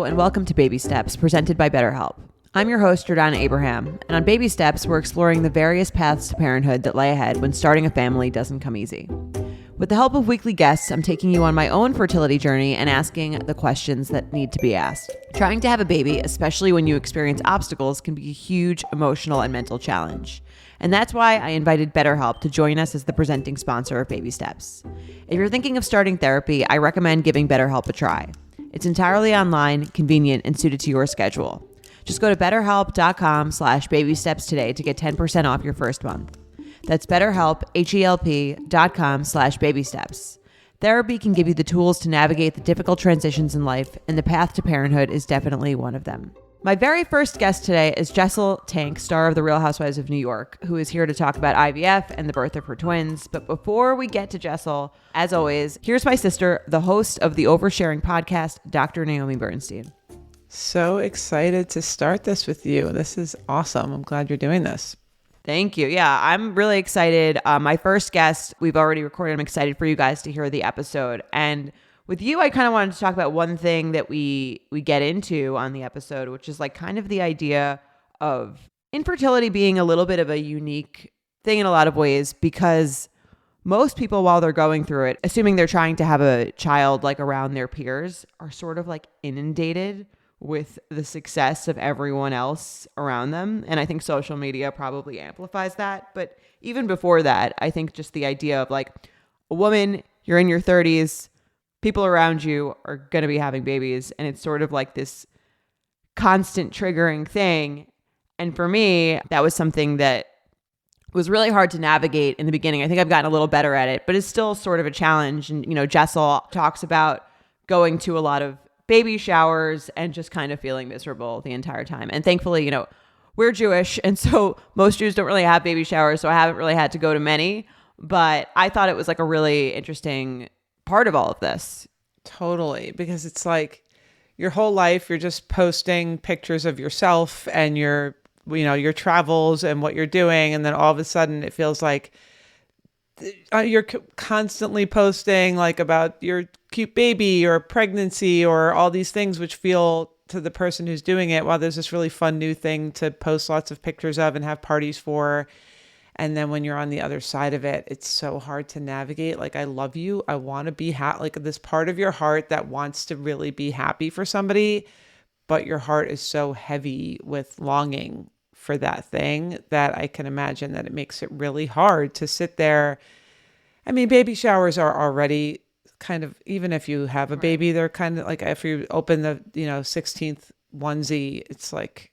Hello, and welcome to Baby Steps, presented by BetterHelp. I'm your host, Jordana Abraham, and on Baby Steps, we're exploring the various paths to parenthood that lay ahead when starting a family doesn't come easy. With the help of weekly guests, I'm taking you on my own fertility journey and asking the questions that need to be asked. Trying to have a baby, especially when you experience obstacles, can be a huge emotional and mental challenge. And that's why I invited BetterHelp to join us as the presenting sponsor of Baby Steps. If you're thinking of starting therapy, I recommend giving BetterHelp a try. It's entirely online, convenient, and suited to your schedule. Just go to betterhelp.com/babysteps today to get 10% off your first month. That's BetterHelp, HELP.com/babysteps. Therapy can give you the tools to navigate the difficult transitions in life, and the path to parenthood is definitely one of them. My very first guest today is Jessel Taank, star of The Real Housewives of New York, who is here to talk about IVF and the birth of her twins. But before we get to Jessel, as always, here's my sister, the host of the Oversharing podcast, Dr. Naomi Bernstein. So excited to start this with you. This is awesome. I'm glad you're doing this. Thank you. Yeah, I'm really excited. My first guest, we've already recorded. I'm excited for you guys to hear the episode. And with you, I kind of wanted to talk about one thing that we get into on the episode, which is like kind of the idea of infertility being a little bit of a unique thing in a lot of ways, because most people, while they're going through it, assuming they're trying to have a child like around their peers, are sort of like inundated with the success of everyone else around them. And I think social media probably amplifies that. But even before that, I think just the idea of like a woman, you're in your 30s, people around you are going to be having babies. And it's sort of like this constant triggering thing. And for me, that was something that was really hard to navigate in the beginning. I think I've gotten a little better at it, but it's still sort of a challenge. And, you know, Jessel talks about going to a lot of baby showers and just kind of feeling miserable the entire time. And thankfully, you know, we're Jewish, and so most Jews don't really have baby showers, so I haven't really had to go to many. But I thought it was like a really interesting part of all of this. Totally, because it's like your whole life you're just posting pictures of yourself and your travels and what you're doing, and then all of a sudden it feels like you're constantly posting like about your cute baby or pregnancy or all these things, which feel to the person who's doing it, wow, there's this really fun new thing to post lots of pictures of and have parties for. And then when you're on the other side of it, it's so hard to navigate. Like, I love you. I want to be like this part of your heart that wants to really be happy for somebody, but your heart is so heavy with longing for that thing that I can imagine that it makes it really hard to sit there. I mean, baby showers are already kind of, even if you have a baby, they're kind of like, if you open the, 16th onesie, it's like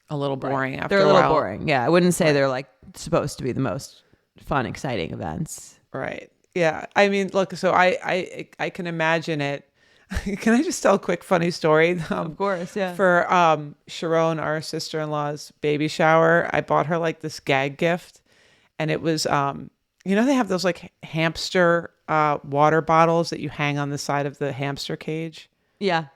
a little boring after a while. They're a little boring. Yeah. I wouldn't say they're like supposed to be the most fun, exciting events. Right. Yeah. I mean, look, so I can imagine it. Can I just tell a quick funny story? Of course, yeah. For Sharon, our sister-in-law's baby shower, I bought her like this gag gift, and it was, they have those like hamster water bottles that you hang on the side of the hamster cage. Yeah.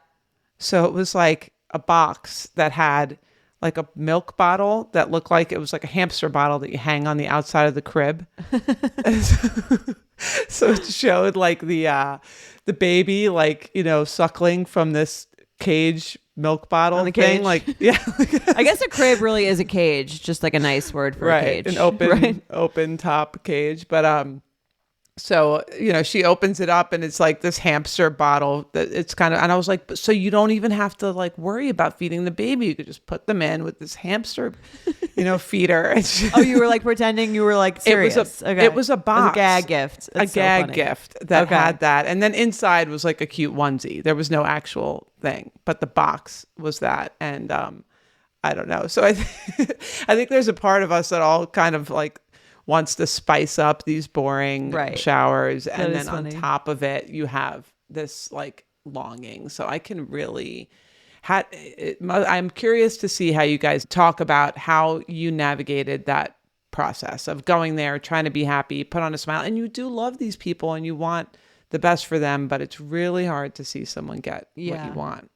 So it was like a box that had like a milk bottle that looked like it was like a hamster bottle that you hang on the outside of the crib. So it showed like the baby, like, suckling from this cage milk bottle thing. Cage. Like, yeah. I guess a crib really is a cage, just like a nice word for a cage. An open top cage. But, so, she opens it up and it's like this hamster bottle that it's kind of, and I was like, so you don't even have to like worry about feeding the baby. You could just put them in with this hamster, feeder. Oh, you were like pretending you were like serious. It was a box. It was a gag gift. That's a gag gift that had that. And then inside was like a cute onesie. There was no actual thing, but the box was that. And, I don't know. So I think there's a part of us that all kind of like wants to spice up these boring showers. And then on top of it, you have this like longing. So I can really, I'm curious to see how you guys talk about how you navigated that process of going there, trying to be happy, put on a smile. And you do love these people and you want the best for them, but it's really hard to see someone get what you want.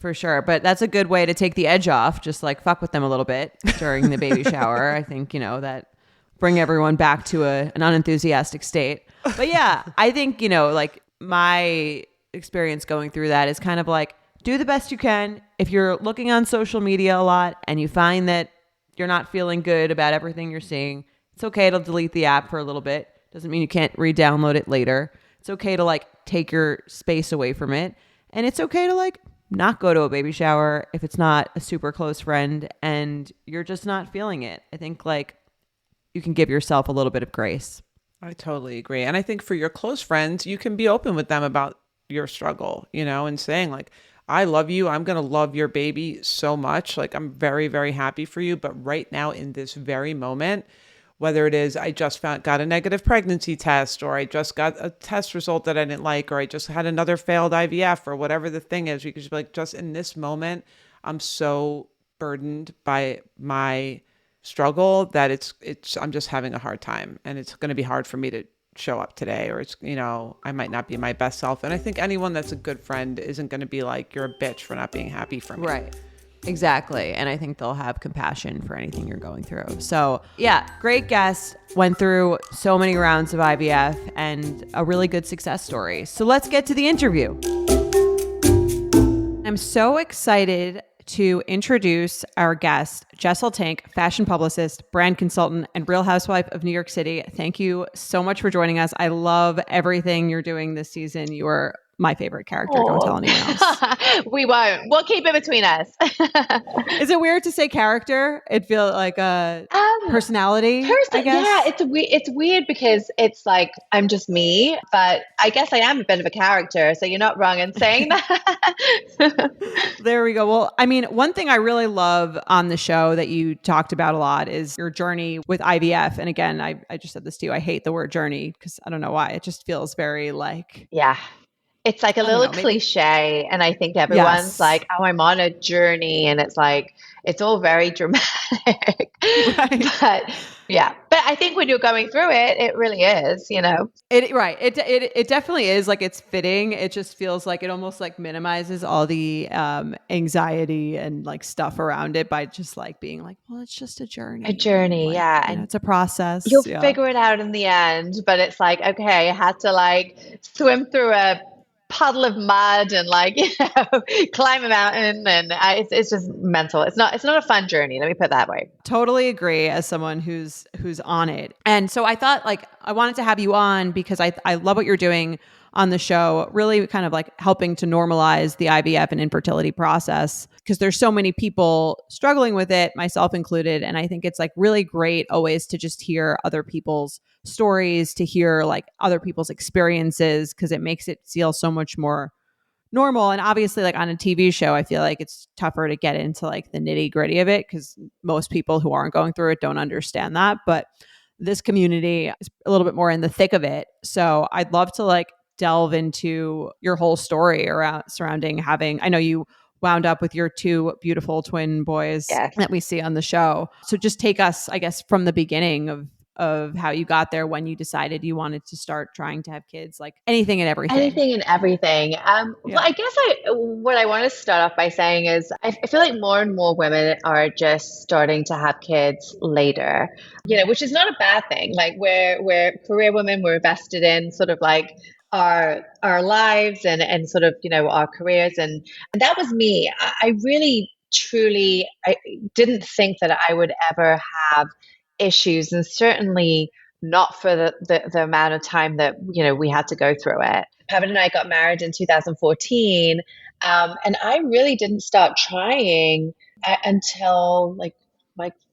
For sure. But that's a good way to take the edge off. Just like fuck with them a little bit during the baby shower. I think, that bring everyone back to an unenthusiastic state. But yeah, I think, like my experience going through that is kind of like do the best you can. If you're looking on social media a lot and you find that you're not feeling good about everything you're seeing, it's okay to delete the app for a little bit. Doesn't mean you can't re-download it later. It's okay to like take your space away from it. And it's okay to like not go to a baby shower if it's not a super close friend and you're just not feeling it. I think like you can give yourself a little bit of grace. I totally agree. And I think for your close friends, you can be open with them about your struggle, and saying like, I love you. I'm going to love your baby so much. Like, I'm very, very happy for you. But right now in this very moment, whether it is I just got a negative pregnancy test, or I just got a test result that I didn't like, or I just had another failed IVF, or whatever the thing is, you could just be like, just in this moment, I'm so burdened by my struggle that I'm just having a hard time, and it's going to be hard for me to show up today, or I might not be my best self. And I think anyone that's a good friend isn't going to be like, you're a bitch for not being happy for me. Right. Exactly. And I think they'll have compassion for anything you're going through. So yeah, great guest. Went through so many rounds of IVF and a really good success story. So let's get to the interview. I'm so excited to introduce our guest, Jessel Taank, fashion publicist, brand consultant, and Real Housewife of New York City. Thank you so much for joining us. I love everything you're doing this season. You are my favorite character. Don't tell anyone else. We won't. We'll keep it between us. Is it weird to say character? It feels like a personality, I guess. Yeah, it's weird because it's like I'm just me, but I guess I am a bit of a character, so you're not wrong in saying that. There we go. Well, I mean, one thing I really love on the show that you talked about a lot is your journey with IVF. And again, I just said this to you. I hate the word journey because I don't know why. It just feels very like... Yeah. It's like a little cliche, and I think everyone's like, oh, I'm on a journey, and it's like, it's all very dramatic. Right. But I think when you're going through it, it really is, It definitely is, like, it's fitting. It just feels like it almost like minimizes all the anxiety and like stuff around it by just like being like, well, it's just a journey. And it's a process. You'll figure it out in the end, but it's like, okay, I had to like swim through a puddle of mud and like climb a mountain, and it's just mental. It's not a fun journey, let me put it that way. Totally agree, as someone who's on it. And so I thought like I wanted to have you on because I love what you're doing on the show, really kind of like helping to normalize the IVF and infertility process, because there's so many people struggling with it, myself included. And I think it's like really great always to just hear other people's stories, to hear like other people's experiences, because it makes it feel so much more normal. And obviously like on a TV show, I feel like it's tougher to get into like the nitty gritty of it because most people who aren't going through it don't understand that. But this community is a little bit more in the thick of it. So I'd love to like delve into your whole story surrounding having, I know you wound up with your two beautiful twin boys that we see on the show. So just take us, I guess, from the beginning of how you got there, when you decided you wanted to start trying to have kids, like anything and everything. Well, I guess what I want to start off by saying is I feel like more and more women are just starting to have kids later, which is not a bad thing. Like we're career women, we're invested in sort of like our lives and sort of, our careers. And that was me. I really, truly, I didn't think that I would ever have issues, and certainly not for the amount of time that, we had to go through it. Pavan and I got married in 2014. And I really didn't start trying until like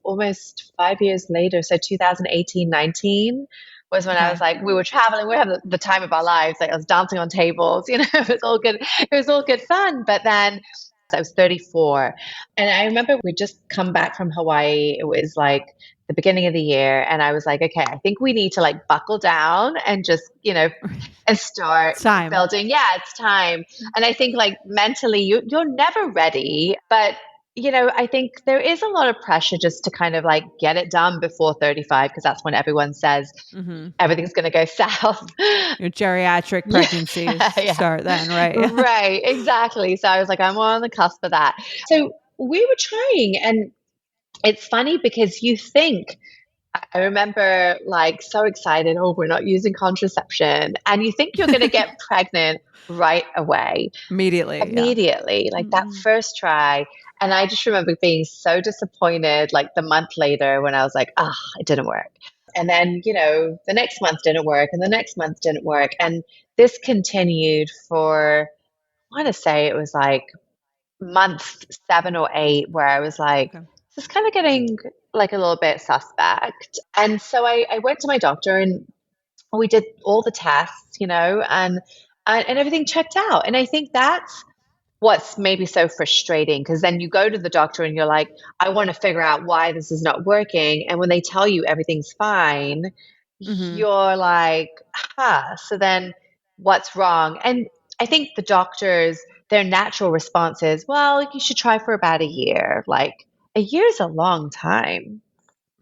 almost 5 years later. So 2018, 19 was when I was like, we were traveling, we were having the time of our lives. Like I was dancing on tables, it was all good. It was all good fun. But then I was 34. And I remember we'd just come back from Hawaii. It was like the beginning of the year. And I was like, okay, I think we need to like buckle down and just, and start building. Yeah, it's time. And I think like mentally you're never ready, but I think there is a lot of pressure just to kind of like get it done before 35, because that's when everyone says everything's going to go south. Your geriatric pregnancies start then, right? Right, exactly. So I was like, I'm on the cusp of that. So we were trying, and it's funny because you think I remember like so excited, oh, we're not using contraception. And you think you're going to get pregnant right away, Immediately. Yeah. immediately, like that first try. And I just remember being so disappointed like the month later when I was like, ah, it didn't work. And then, the next month didn't work and the next month didn't work. And this continued for, I want to say it was like month 7 or 8 where I was like, Okay. this is kind of getting like a little bit suspect. And so I went to my doctor and we did all the tests, and everything checked out. And I think that's what's maybe so frustrating because then you go to the doctor and you're like, I want to figure out why this is not working. And when they tell you everything's fine, you're like, so then what's wrong? And I think the doctors, their natural response is, well, you should try for about a year. Like a year is a long time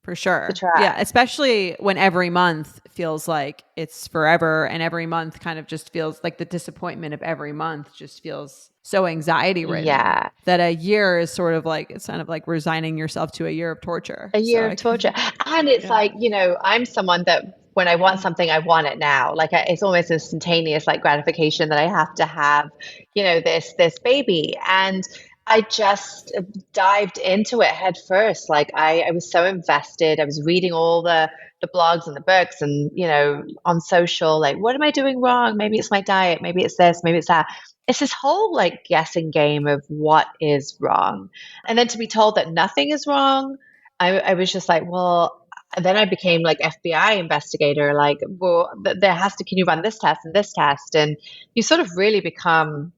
For sure. to try. Yeah. Especially when every month feels like it's forever and every month kind of just feels like the disappointment of every month just feels so anxiety ridden. Yeah. That a year is sort of like, it's kind of like resigning yourself to a year of torture. A year of torture. And it's like, I'm someone that when I want something, I want it now. Like it's almost instantaneous, like gratification that I have to have, this baby. And I just dived into it head first. Like I was so invested. I was reading all the blogs and the books and, on social, like, what am I doing wrong? Maybe it's my diet. Maybe it's this, maybe it's that. It's this whole like guessing game of what is wrong. And then to be told that nothing is wrong, I was just like, well, and then I became like FBI investigator, like, well, can you run this test and this test? And you sort of really become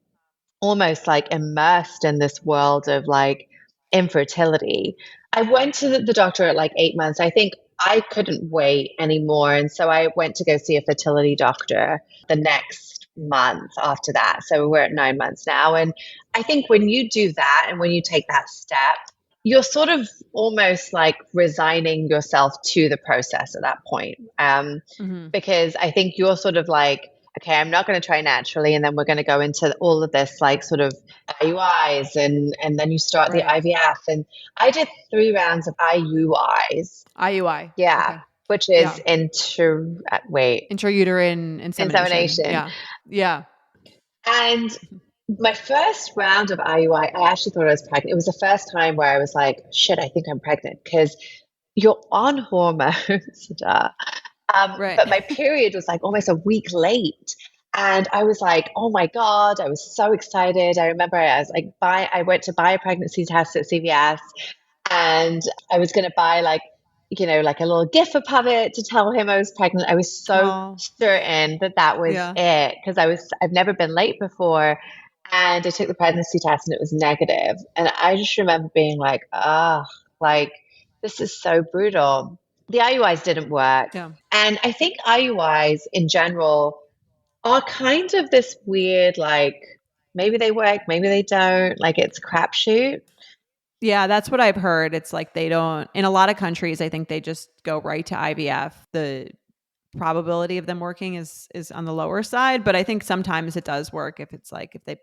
almost like immersed in this world of like infertility. I went to the doctor at like 8 months. I think I couldn't wait anymore. And so I went to go see a fertility doctor the next month after that. So we're at 9 months now. And I think when you do that and when you take that step, you're sort of almost like resigning yourself to the process at that point. Because I think you're sort of like, okay, I'm not going to try naturally. And then we're going to go into all of this like sort of IUIs and then you start the IVF. And I did 3 rounds of IUIs. IUI. Yeah. Okay. Which is intrauterine insemination. Insemination. Yeah. And my first round of IUI, I actually thought I was pregnant. It was the first time where I was like, shit, I think I'm pregnant because you're on hormones. Right. But my period was like almost a week late. And I was like, oh my God, I was so excited. I remember I went to buy a pregnancy test at CVS and I was going to buy like a little GIF of it to tell him I was pregnant. I was so certain that was it because I've never been late before. And I took the pregnancy test and it was negative. And I just remember being like, like this is so brutal. The IUIs didn't work. Yeah. And I think IUIs in general are kind of this weird, like maybe they work, maybe they don't. Like it's a crapshoot. Yeah, that's what I've heard. It's like they don't, in a lot of countries, I think they just go right to IVF. The probability of them working is on the lower side, but I think sometimes it does work if it's like, I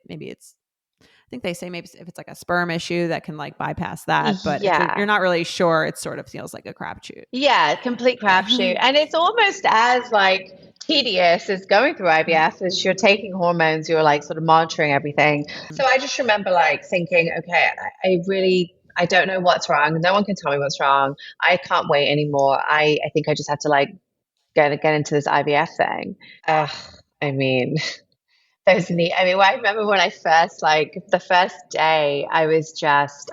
think they say maybe if it's like a sperm issue that can like bypass that, but if you're not really sure, it sort of feels like a crapshoot. Yeah, complete crapshoot. And it's almost as like tedious as going through IVF as you're taking hormones, you're like sort of monitoring everything. So I just remember like thinking, okay, I don't know what's wrong. No one can tell me what's wrong. I can't wait anymore. I think I just have to like get into this IVF thing. I mean, those neat. I mean, I remember when I first, like the first day, I was just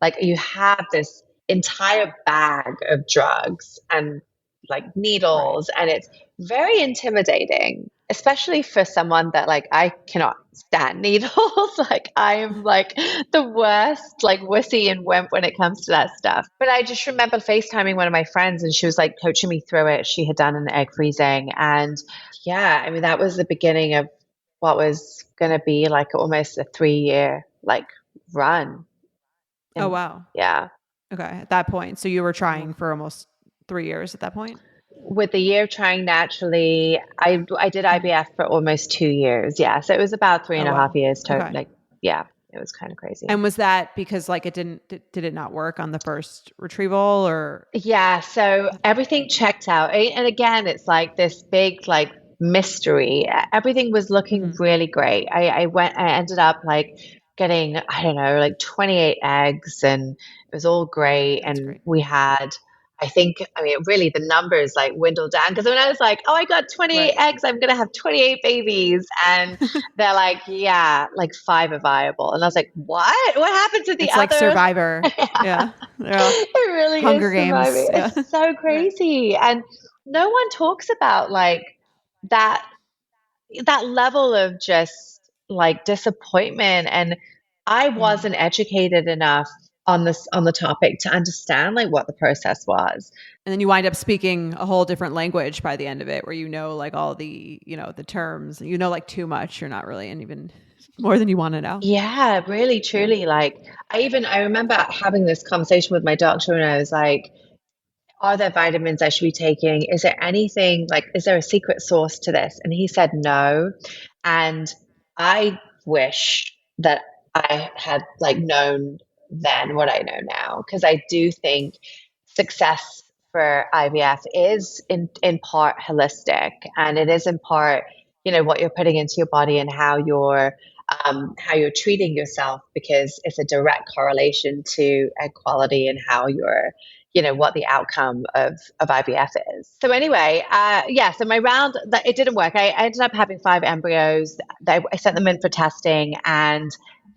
like, you have this entire bag of drugs and like needles, and it's very intimidating, especially for someone that like I cannot stand needles. Like I am like the worst, like wussy and wimp when it comes to that stuff. But I just remember FaceTiming one of my friends, and she was like coaching me through it. She had done an egg freezing, and I mean that was the beginning of what was going to be like almost a 3-year like run. Oh, wow. Yeah. Okay. At that point. So you were trying for almost 3 years at that point? With the year of trying naturally, I did IVF for almost 2 years. Yeah. So it was about 3.5 years total. Okay. Like, yeah. It was kind of crazy. And was that because like did it not work on the first retrieval or? Yeah, so everything checked out. And again, it's like this big like mystery. Everything was looking Mhm. really great. I ended up like getting, I don't know, like 28 eggs, and it was all great. That's And great. we had, I mean, really the numbers like dwindled down, because when I was like, oh, I got 28 Right. eggs, I'm gonna have 28 babies. And they're like, yeah, like 5 are viable. And I was like, what? What happened to the It's like other? Survivor. Yeah. They're all It really Hunger is Games. surviving. Yeah. It's so Right. crazy. And no one talks about like that that level of just like disappointment. And I Mhm. wasn't educated enough on the topic to understand like what the process was. And then you wind up speaking a whole different language by the end of it, where like all the, the terms, like too much. You're not really, and even more than you want to know. Yeah, really, Yeah. truly. Like I remember having this conversation with my doctor, and I was like, are there vitamins I should be taking? Is there anything like, is there a secret sauce to this? And he said no. And I wish that I had like known then what I know now, because I do think success for IVF is in part holistic, and it is in part, what you're putting into your body and how you're treating yourself, because it's a direct correlation to egg quality and how you're, what the outcome of IVF is. So anyway, yeah, so my round, it didn't work. I ended up having 5 embryos. I sent them in for testing, and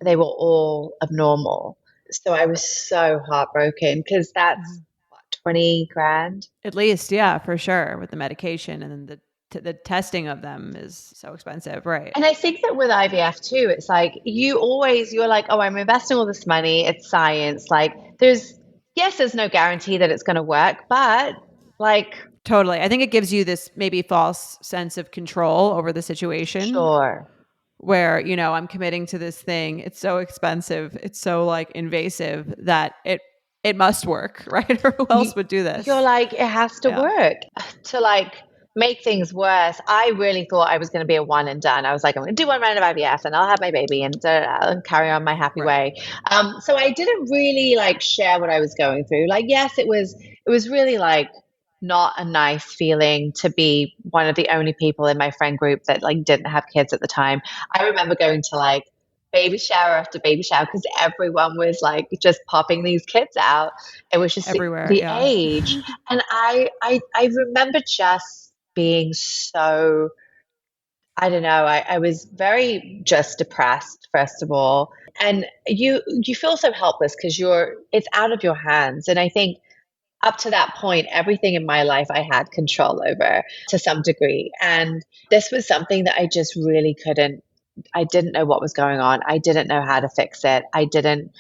they were all abnormal. So I was so heartbroken, because that's Mhm. what, 20 grand. At least, yeah, for sure, with the medication, and then the testing of them is so expensive, right? And I think that with IVF too, it's like you're like, oh, I'm investing all this money. It's science. Like there's no guarantee that it's going to work, but like, Totally. I think it gives you this maybe false sense of control over the situation, sure. where, I'm committing to this thing. It's so expensive. It's so like invasive that it must work, right? Or who You, else would do you're this? like, it has to Yeah. work. To like make things worse, I really thought I was going to be a one and done. I was like, I'm going to do one round of IVF and I'll have my baby, and carry on my happy Right. way. So I didn't really like share what I was going through. Like, yes, it was really like not a nice feeling to be one of the only people in my friend group that like didn't have kids at the time. I remember going to like baby shower after baby shower, because everyone was like just popping these kids out. It was just Everywhere. the Yeah. age. And I remember just being so, I don't know, I was very just depressed, first of all. And you feel so helpless, because it's out of your hands. And I think up to that point, everything in my life I had control over to some degree. And this was something that I just really couldn't. I didn't know what was going on. I didn't know how to fix it. I didn't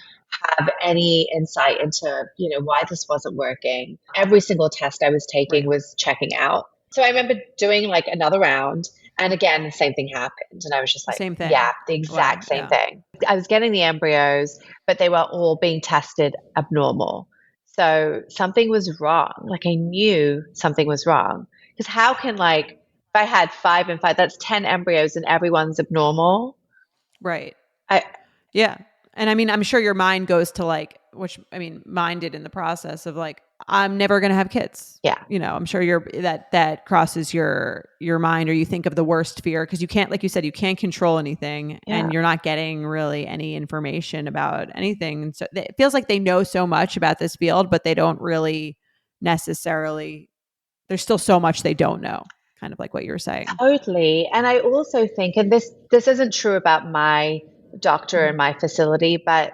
have any insight into, why this wasn't working. Every single test I was taking Right. was checking out. So I remember doing like another round, and again, the same thing happened. And I was just The like, same thing. yeah, the exact Wow. same Yeah. thing. I was getting the embryos, but they were all being tested abnormal. So something was wrong. Like I knew something was wrong. Because how can, like, if I had 5 and 5, that's 10 embryos and everyone's abnormal. Right. I Yeah. And I mean, I'm sure your mind goes to like, which I mean, mine did in the process of like, I'm never going to have kids. Yeah. I'm sure that crosses your mind, or you think of the worst fear, because you can't, like you said, you can't control anything, Yeah. and you're not getting really any information about anything. And so it feels like they know so much about this field, but they don't really necessarily, there's still so much they don't know, kind of like what you were saying. Totally. And I also think, and this isn't true about my doctor and Mhm. my facility, but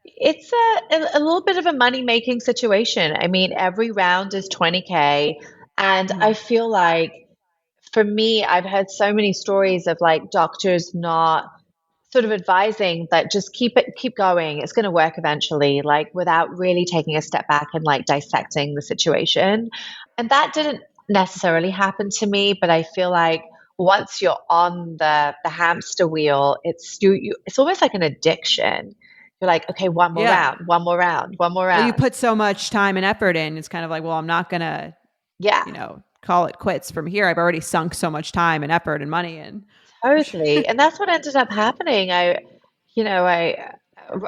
it's a little bit of a money making situation. I mean, every round is 20K. And I Mhm. feel like for me, I've heard so many stories of like doctors not sort of advising that just keep going. It's going to work eventually, like without really taking a step back and like dissecting the situation. And that didn't necessarily happen to me, but I feel like once you're on the hamster wheel, it's almost like an addiction. You're like, okay, one more Yeah. round, one more round, one more Well, you round. put so much time and effort in. It's kind of like, well, I'm not going to, Yeah. call it quits from here. I've already sunk so much time and effort and money in. Totally. And that's what ended up happening. I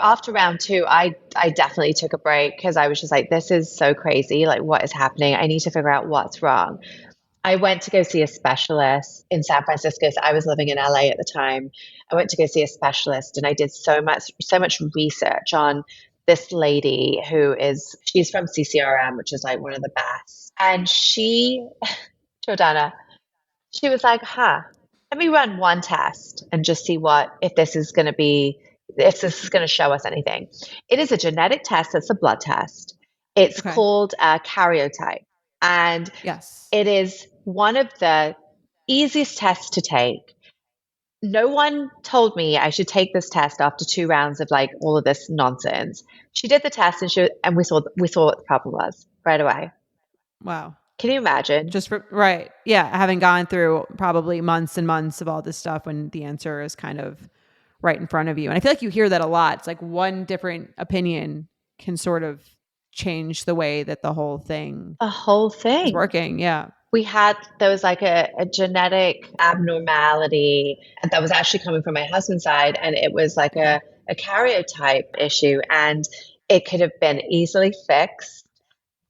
after round two, I definitely took a break because I was just like, this is so crazy. Like, what is happening? I need to figure out what's wrong. I went to go see a specialist in San Francisco. So I was living in LA at the time. I went to go see a specialist, and I did so much research on this lady she's from CCRM, which is like one of the best. And Jordana, she was like, let me run one test and just see if this is going to show us anything. It is a genetic test. It's a blood test. It's called a karyotype. And Yes. it is one of the easiest tests to take. No one told me I should take this test after 2 rounds of like all of this nonsense. She did the test and we saw what the problem was right away. Wow. Can you imagine? Right. Yeah. Having gone through probably months and months of all this stuff when the answer is kind of right in front of you. And I feel like you hear that a lot. It's like one different opinion can sort of change the way that the whole thing is working. Yeah. There was like a genetic abnormality that was actually coming from my husband's side. And it was like a karyotype issue, and it could have been easily fixed.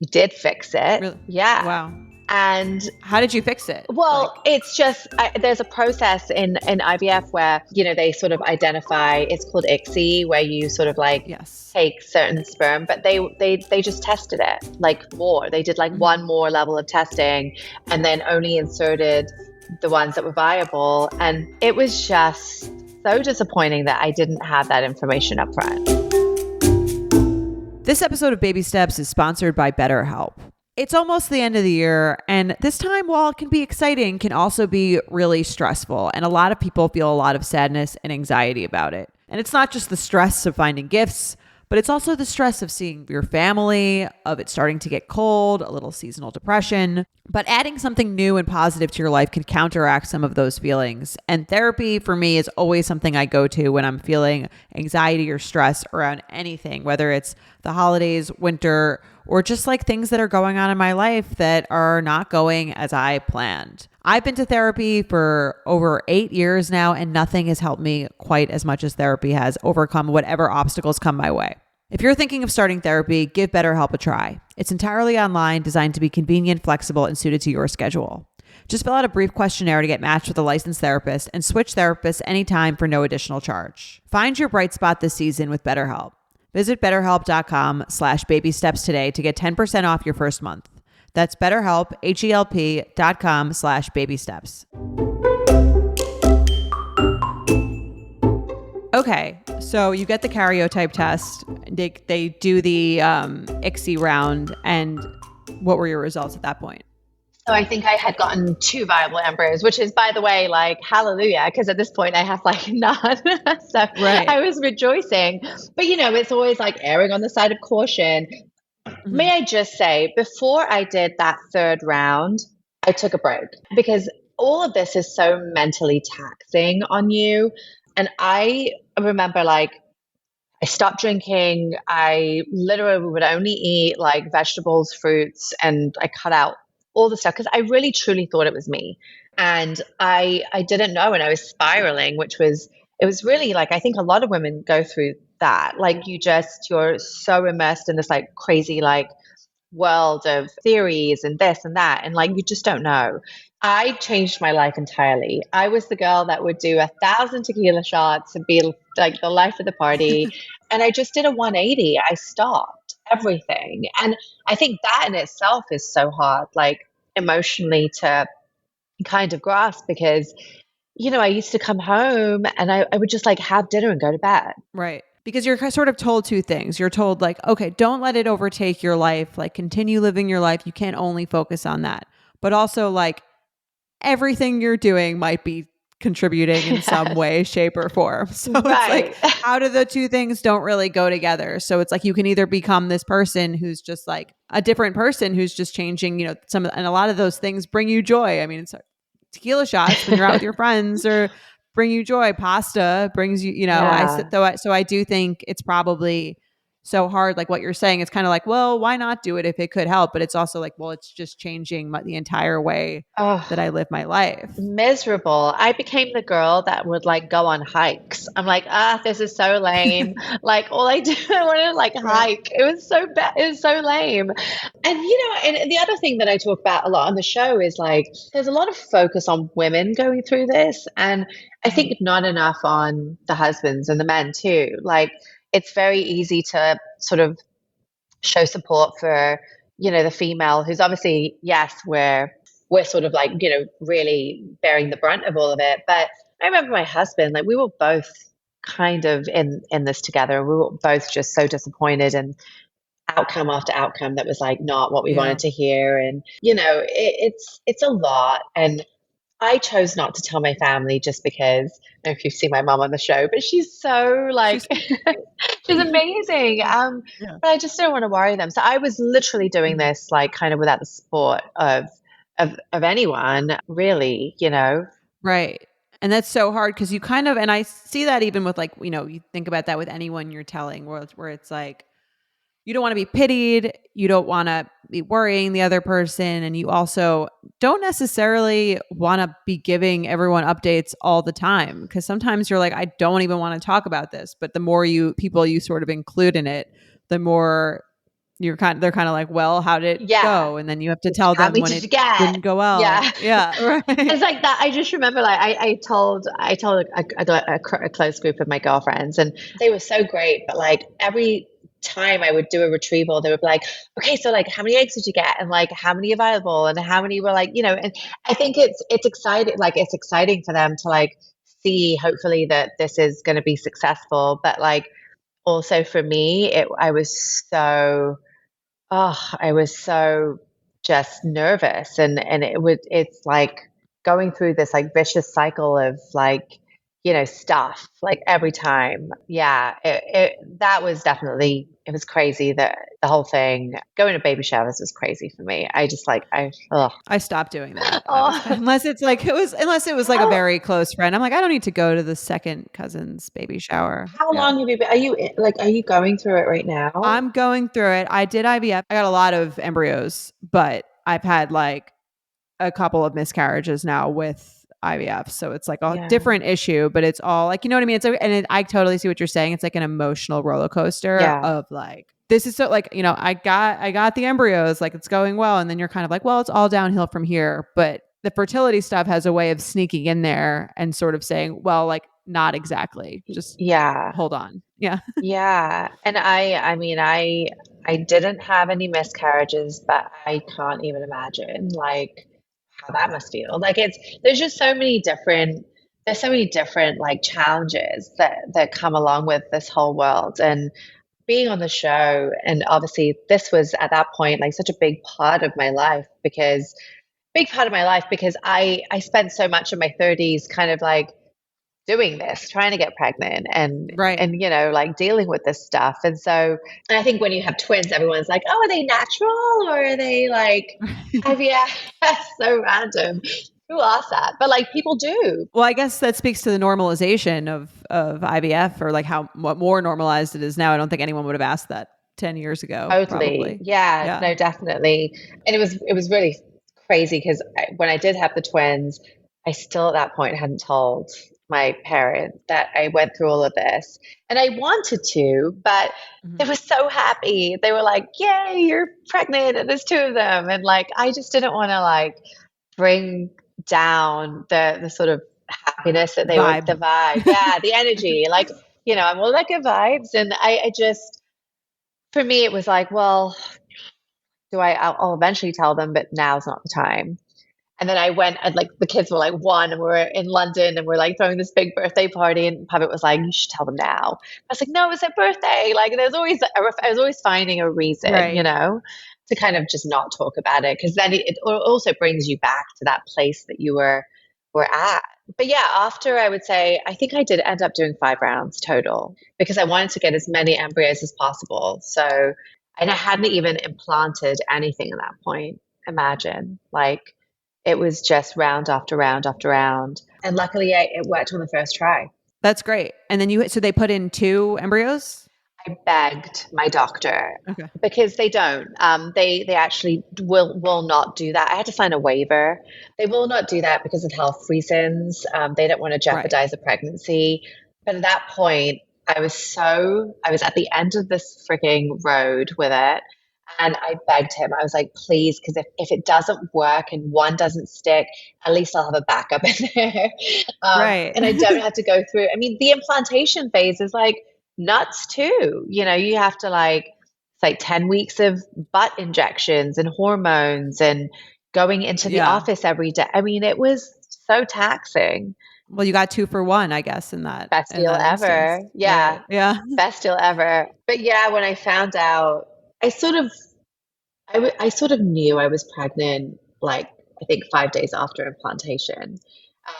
We did fix it. Really? Yeah. Wow. And how did you fix it? Well, it's just there's a process in IVF where they sort of identify. It's called ICSI, where you sort of like take certain sperm, but they just tested it like more. They did like one more level of testing, and then only inserted the ones that were viable. And it was just so disappointing that I didn't have that information up front. This episode of Baby Steps is sponsored by BetterHelp. It's almost the end of the year, and this time, while it can be exciting, can also be really stressful. And a lot of people feel a lot of sadness and anxiety about it. And it's not just the stress of finding gifts, but it's also the stress of seeing your family, of it starting to get cold, a little seasonal depression. But adding something new and positive to your life can counteract some of those feelings. And therapy for me is always something I go to when I'm feeling anxiety or stress around anything, whether it's the holidays, winter, or just like things that are going on in my life that are not going as I planned. I've been to therapy for over 8 years now, and nothing has helped me quite as much as therapy has overcome whatever obstacles come my way. If you're thinking of starting therapy, give BetterHelp a try. It's entirely online, designed to be convenient, flexible, and suited to your schedule. Just fill out a brief questionnaire to get matched with a licensed therapist and switch therapists anytime for no additional charge. Find your bright spot this season with BetterHelp. Visit BetterHelp.com/babysteps today to get 10% off your first month. That's BetterHelp, HELP.com/babysteps. Okay, so you get the karyotype test. They do the ICSI round, and what were your results at that point? So I think I had gotten 2 viable embryos, which is, by the way, like hallelujah, because at this point I have like none. So I was rejoicing. But it's always like erring on the side of caution. Mm-hmm. May I just say, before I did that 3rd round, I took a break because all of this is so mentally taxing on you. And I remember like I stopped drinking. I literally would only eat like vegetables, fruits, and I cut out all the stuff because I really truly thought it was me. And I didn't know, and I was spiraling, it was really like, I think a lot of women go through that. Like you're so immersed in this like crazy like world of theories and this and that, and like you just don't know. I changed my life entirely. I was the girl that would do 1,000 tequila shots and be like the life of the party. And I just did a 180. I stopped everything. And I think that in itself is so hard, like emotionally to kind of grasp because, I used to come home and I would just like have dinner and go to bed. Right. Because you're sort of told 2 things. You're told like, okay, don't let it overtake your life. Like continue living your life. You can't only focus on that. But also like everything you're doing might be contributing in some way, shape, or form. So it's like, how do the 2 things don't really go together? So it's like you can either become this person who's just like a different person who's just changing, and a lot of those things bring you joy. I mean, it's tequila shots when you're out with your friends or bring you joy. Pasta brings you, so I do think it's probably so hard. Like what you're saying, it's kind of like, well, why not do it if it could help? But it's also like, well, it's just changing the entire way that I live my life. Miserable. I became the girl that would like go on hikes. I'm like, this is so lame. Like all I do, I want to like hike. It was so bad. It was so lame. And and the other thing that I talk about a lot on the show is like, there's a lot of focus on women going through this, and I think not enough on the husbands and the men too. Like, it's very easy to sort of show support for, the female who's obviously, yes, we're sort of like, really bearing the brunt of all of it. But I remember my husband, like we were both kind of in this together. We were both just so disappointed, and outcome after outcome that was like not what we wanted to hear. And, it's a lot. And I chose not to tell my family just because, I don't know if you've seen my mom on the show, but she's so like, she's amazing. But I just don't want to worry them. So I was literally doing this like kind of without the support of anyone really, Right. And that's so hard because you kind of, and I see that even with like, you think about that with anyone you're telling where it's like, you don't want to be pitied. You don't want to be worrying the other person. And you also don't necessarily want to be giving everyone updates all the time. Because sometimes you're like, I don't even want to talk about this. But the more people you sort of include in it, the more they're kind of like, well, how did it go? And then you have to tell them when it didn't go well. Yeah. Right. It's like that. I just remember like I told a close group of my girlfriends, and they were so great. But like every time I would do a retrieval, they would be like, okay, so like how many eggs did you get, and like how many available, and how many were like, and I think it's exciting, like it's exciting for them to like see hopefully that this is going to be successful. But like also for me, I was so just nervous, and it's like going through this like vicious cycle of like, stuff like every time. Yeah, that was definitely, it was crazy. That the whole thing, going to baby showers was crazy for me. I just like, I stopped doing that. Unless it was like a very close friend. I'm like, I don't need to go to the second cousin's baby shower. How long have you been, are you going through it right now? I'm going through it. I did IVF. I got a lot of embryos, but I've had like a couple of miscarriages now with IVF. So it's like a different issue, but it's all like, you know what I mean? I totally see what you're saying. It's like an emotional roller coaster of like, this is so like, I got the embryos, like it's going well. And then you're kind of like, well, it's all downhill from here. But the fertility stuff has a way of sneaking in there and sort of saying, well, like not exactly, just hold on. Yeah. Yeah. And I mean, I didn't have any miscarriages, but I can't even imagine like how that must feel. Like there's so many different like challenges that come along with this whole world. And being on the show, and obviously this was at that point like such a big part of my life because I spent so much of my 30s kind of like doing this, trying to get pregnant and like dealing with this stuff. And so, and I think when you have twins, everyone's like, oh, are they natural or are they like IVF? That's so random. Who asked that? But like people do. Well, I guess that speaks to the normalization of IVF, or like what more normalized it is now. I don't think anyone would have asked that 10 years ago. Totally. Probably. Yeah, no, definitely. And it was really crazy because when I did have the twins, I still at that point hadn't told my parents that I went through all of this, and I wanted to, but they were so happy. They were like, yay, you're pregnant, and there's two of them. And like, I just didn't want to like bring down the sort of happiness that they were, the vibe. Yeah. The energy, like, I'm all like good vibes. And I just, for me, it was like, well, I'll eventually tell them, but now's not the time. And then I went, and like the kids were like 1, and we're in London, and we're like throwing this big birthday party, and Puppet was like, you should tell them now. I was like, no, it's their birthday. Like I was always finding a reason, to kind of just not talk about it. Cause then it also brings you back to that place that you were at. But yeah, after I would say, I think I did end up doing 5 rounds total because I wanted to get as many embryos as possible. So, and I hadn't even implanted anything at that point. Imagine, like, it was just round after round after round. And luckily it worked on the first try. That's great. And then so they put in 2 embryos? I begged my doctor Okay. because they don't. They actually will not do that. I had to sign a waiver. They will not do that because of health reasons. They don't want to Right. jeopardize a pregnancy. But at that point, I was at the end of this freaking road with it. And I begged him. I was like, please, because if it doesn't work and one doesn't stick, at least I'll have a backup in there. Right. And I don't have to go through. I mean, the implantation phase is like nuts too. You know, you have to like, it's like 10 weeks of butt injections and hormones and going into the Yeah. office every day. I mean, it was so taxing. Well, you got 2 for 1, I guess, Best in deal that instance. ever. Yeah. Right. Yeah. Best deal ever. But yeah, when I found out, I sort of I sort of knew I was pregnant, like I think 5 days after implantation.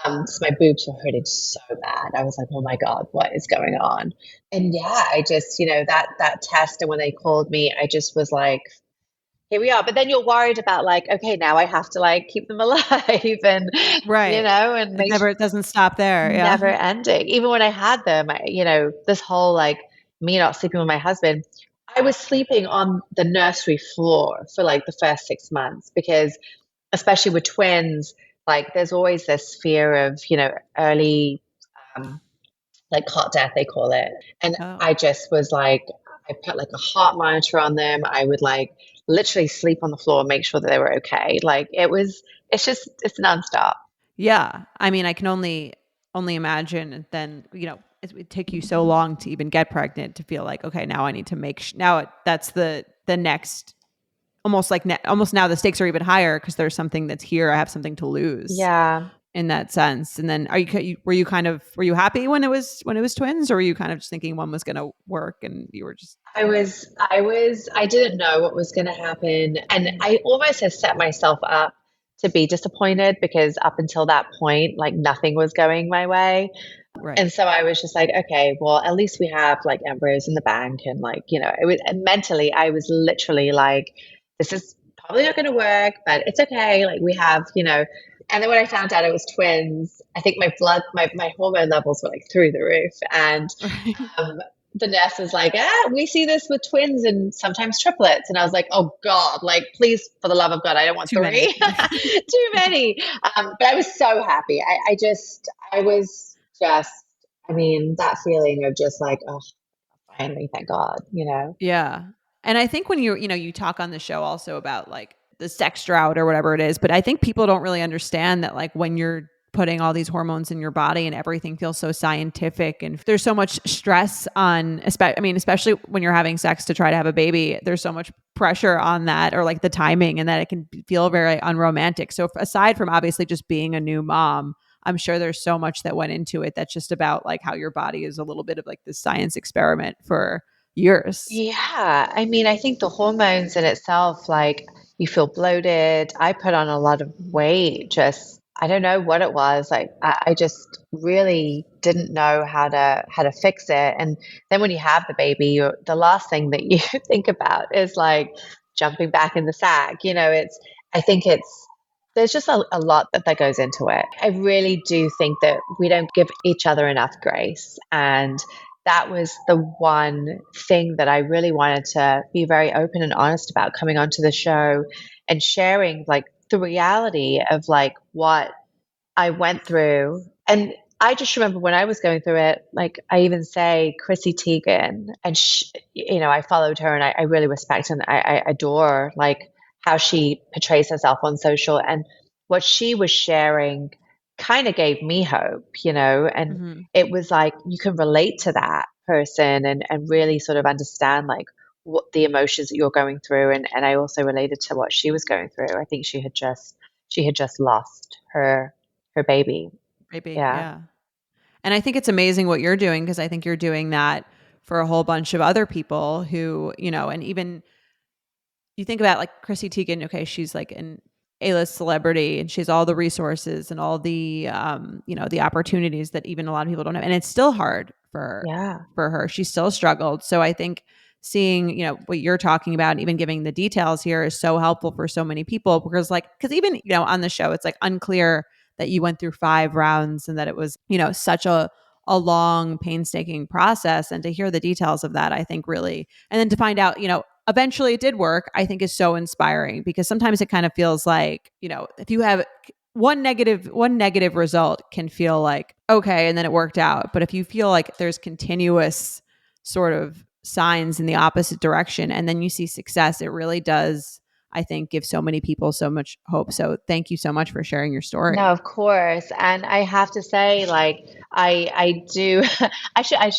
So my boobs were hurting so bad. I was like, oh my God, what is going on? And yeah, I just, that test, and when they called me, I just was like, here we are. But then you're worried about like, okay, now I have to like keep them alive and, Right. and make It doesn't stop there. Yeah. never ending. Even when I had them, this whole like me not sleeping with my husband, I was sleeping on the nursery floor for like the first 6 months because, especially with twins, like there's always this fear of, early, um, like hot death, they call it. And Oh. I just was like, I put like a heart monitor on them. I would like literally sleep on the floor and make sure that they were okay. Like it's nonstop. Yeah. I mean, I can only imagine. And then, it would take you so long to even get pregnant to feel like, okay, now I need to that's the next, almost now the stakes are even higher because there's something that's here. I have something to lose Yeah. in that sense. And then were you happy when it was twins, or were you kind of just thinking one was going to work and you were just, I didn't know what was going to happen. And I almost had set myself up to be disappointed because up until that point, like nothing was going my way. right. And so I was just like, okay, well, at least we have like embryos in the bank. And like, it was, and mentally, I was literally like, this is probably not going to work, but it's okay. Like we have, and then when I found out it was twins, I think my hormone levels were like through the roof. And um, the nurse was like, we see this with twins and sometimes triplets. And I was like, oh God, like, please, for the love of God, I don't want Too many. too many. But I was so happy. I was just, I mean, that feeling of just like, oh, finally, thank God. Yeah. And I think when you talk on the show also about like the sex drought or whatever it is, but I think people don't really understand that like when you're putting all these hormones in your body and everything feels so scientific and there's so much stress on, especially when you're having sex to try to have a baby, there's so much pressure on that, or like the timing, and that it can feel very unromantic. So aside from obviously just being a new mom, I'm sure there's so much that went into it that's just about like how your body is a little bit of like this science experiment for years. Yeah. I mean, I think the hormones in itself, like you feel bloated. I put on a lot of weight, just I don't know what it was. Like I just really didn't know how to fix it. And then when you have the baby, the last thing that you think about is like jumping back in the sack. I think there's just a lot that goes into it. I really do think that we don't give each other enough grace. And that was the one thing that I really wanted to be very open and honest about coming onto the show and sharing like the reality of like what I went through. And I just remember when I was going through it, like I even say Chrissy Teigen, and I followed her and I really respect and I adore like how she portrays herself on social, and what she was sharing kind of gave me hope, and Mm-hmm. it was like you can relate to that person and really sort of understand like what the emotions that you're going through. And I also related to what she was going through. I think she had just lost her baby. Maybe. Yeah. Yeah. And I think it's amazing what you're doing, because I think you're doing that for a whole bunch of other people who, and even you think about like Chrissy Teigen, okay, she's like an A-list celebrity and she has all the resources and all the, the opportunities that even a lot of people don't have. And it's still hard for Yeah. her. She still struggled. So I think seeing, what you're talking about and even giving the details here is so helpful for so many people, because even, on the show, it's like unclear that you went through 5 rounds and that it was, such a a long, painstaking process. And to hear the details of that, I think really, and then to find out, eventually it did work, I think is so inspiring, because sometimes it kind of feels like, if you have one negative result can feel like, okay, and then it worked out. But if you feel like there's continuous sort of signs in the opposite direction and then you see success, it really does, I think, give so many people so much hope. So thank you so much for sharing your story. No, of course. And I have to say, like, I do, I should, I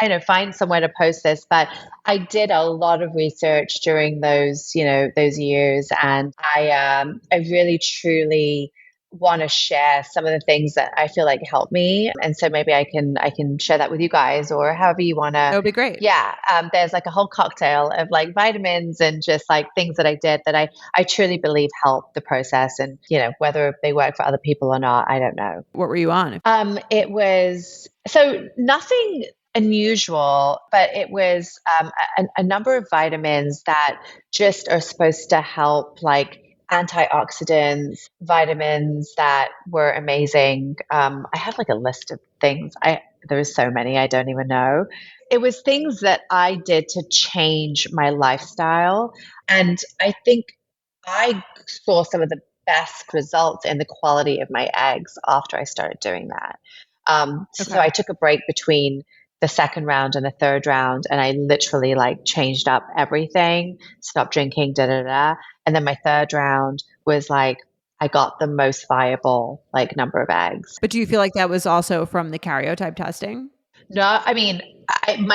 don't know, find somewhere to post this, but I did a lot of research during those years. And I really truly want to share some of the things that I feel like helped me. And so maybe I can share that with you guys, or however you want That to. would be great. Yeah. There's like a whole cocktail of like vitamins and just like things that I did that I truly believe help the process. And, whether they work for other people or not, I don't know. What were you on? It was so nothing unusual, but it was a number of vitamins that just are supposed to help, like antioxidants, vitamins that were amazing. I had like a list of things. There was so many, I don't even know. It was things that I did to change my lifestyle. And I think I saw some of the best results in the quality of my eggs after I started doing that. So I took a break between the second round and the third round, and I literally like changed up everything, stopped drinking, da da da. And then my third round was like I got the most viable like number of eggs. But do you feel like that was also from the karyotype testing? No, I mean, I'm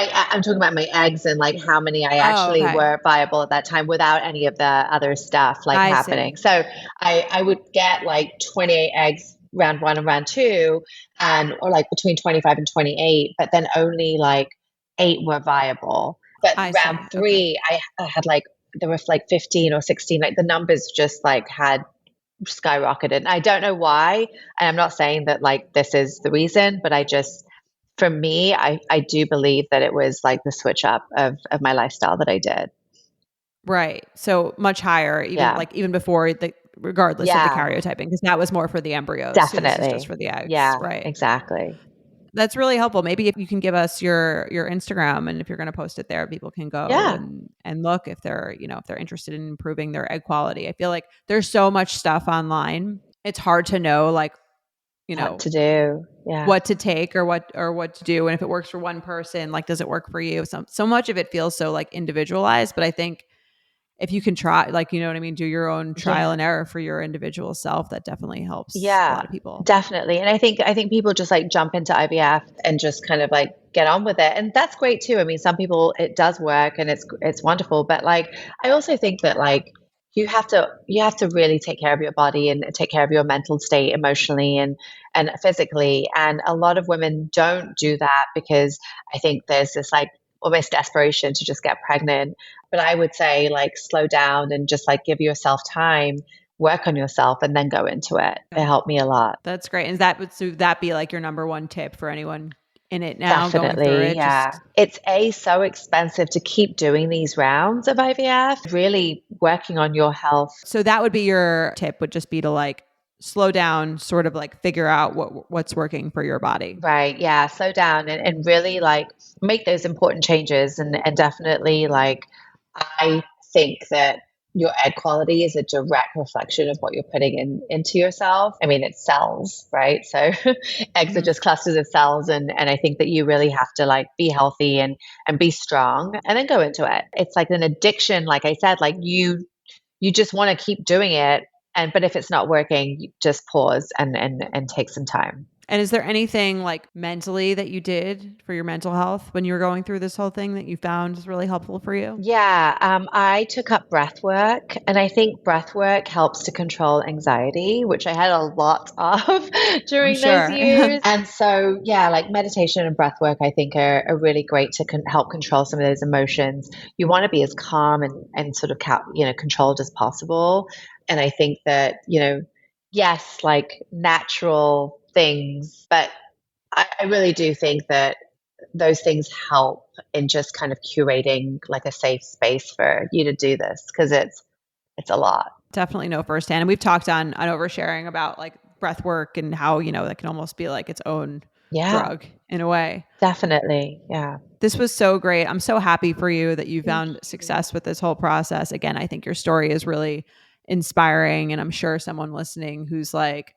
talking about my eggs and like how many I actually were viable at that time without any of the other stuff like happening. See. So I would get like 28 eggs round one and round two, or like between 25 and 28, but then only like 8 were viable. But round three, I had like, there were like 15 or 16, like the numbers just like had skyrocketed. And I don't know why. And I'm not saying that like this is the reason, but for me, I do believe that it was like the switch up of my lifestyle that I did. Right. So much higher, even before regardless of the karyotyping, because that was more for the embryos. Definitely. So this is just for the eggs. Yeah, right. Exactly. That's really helpful. Maybe if you can give us your Instagram, and if you're going to post it there, people can go and look if they're, if they're interested in improving their egg quality. I feel like there's so much stuff online. It's hard to know, like, what to do, what to take or what to do. And if it works for one person, like, does it work for you? So much of it feels so like individualized, but I think if you can try, like, you know what I mean? Do your own trial and error for your individual self. That definitely helps a lot of people. Definitely. And I think people just like jump into IVF and just kind of like get on with it. And that's great too. I mean, some people, it does work and it's wonderful. But like, I also think that like, you have to really take care of your body and take care of your mental state emotionally and physically. And a lot of women don't do that because I think there's this like almost desperation to just get pregnant. But I would say like slow down and just like give yourself time, work on yourself, and then go into it. It helped me a lot. That's great. And would that be like your number one tip for anyone in it now? Definitely, going through it? yeah. It's so expensive to keep doing these rounds of IVF, really working on your health. So that would be your tip, would just be to like slow down, sort of like figure out what's working for your body. Right. Yeah. Slow down and really like make those important changes. And definitely like, I think that your egg quality is a direct reflection of what you're putting into yourself. I mean, it's cells, right? So eggs are just clusters of cells. And I think that you really have to like be healthy and be strong and then go into it. It's like an addiction. Like I said, like you just want to keep doing it. But if it's not working, you just pause and take some time. And is there anything like mentally that you did for your mental health when you were going through this whole thing that you found was really helpful for you? Yeah, I took up breath work, and I think breath work helps to control anxiety, which I had a lot of during those years. And so, yeah, like meditation and breath work, I think are really great to help control some of those emotions. You want to be as calm and sort of controlled as possible. And I think that, yes, like natural things, but I really do think that those things help in just kind of curating like a safe space for you to do this, because it's a lot. Definitely know firsthand. And we've talked on oversharing about like breath work and how, that can almost be like its own drug in a way. Definitely. Yeah. This was so great. I'm so happy for you that you found success with this whole process. Again, I think your story is really inspiring. And I'm sure someone listening who's like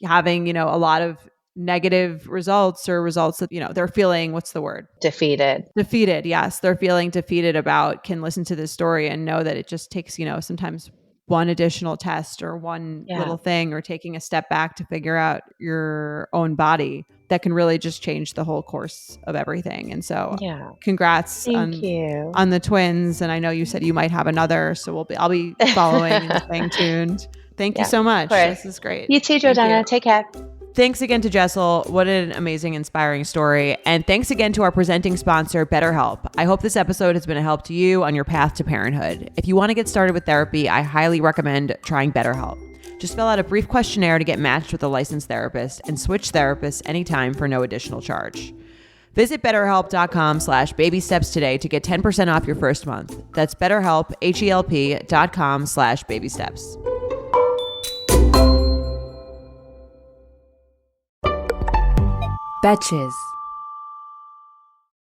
having, a lot of negative results or results that, they're feeling, what's the word? Defeated. Defeated. Yes. They're feeling defeated about, can listen to this story and know that it just takes, sometimes one additional test or one little thing or taking a step back to figure out your own body that can really just change the whole course of everything. And so congrats on the twins. And I know you said you might have another, so I'll be following and staying tuned. Thank you so much. This is great. You too, Jordana. Take care. Thanks again to Jessel. What an amazing, inspiring story. And thanks again to our presenting sponsor, BetterHelp. I hope this episode has been a help to you on your path to parenthood. If you want to get started with therapy, I highly recommend trying BetterHelp. Just fill out a brief questionnaire to get matched with a licensed therapist and switch therapists anytime for no additional charge. Visit BetterHelp.com/babysteps today to get 10% off your first month. That's BetterHelp, HELP.com/babysteps. Betches.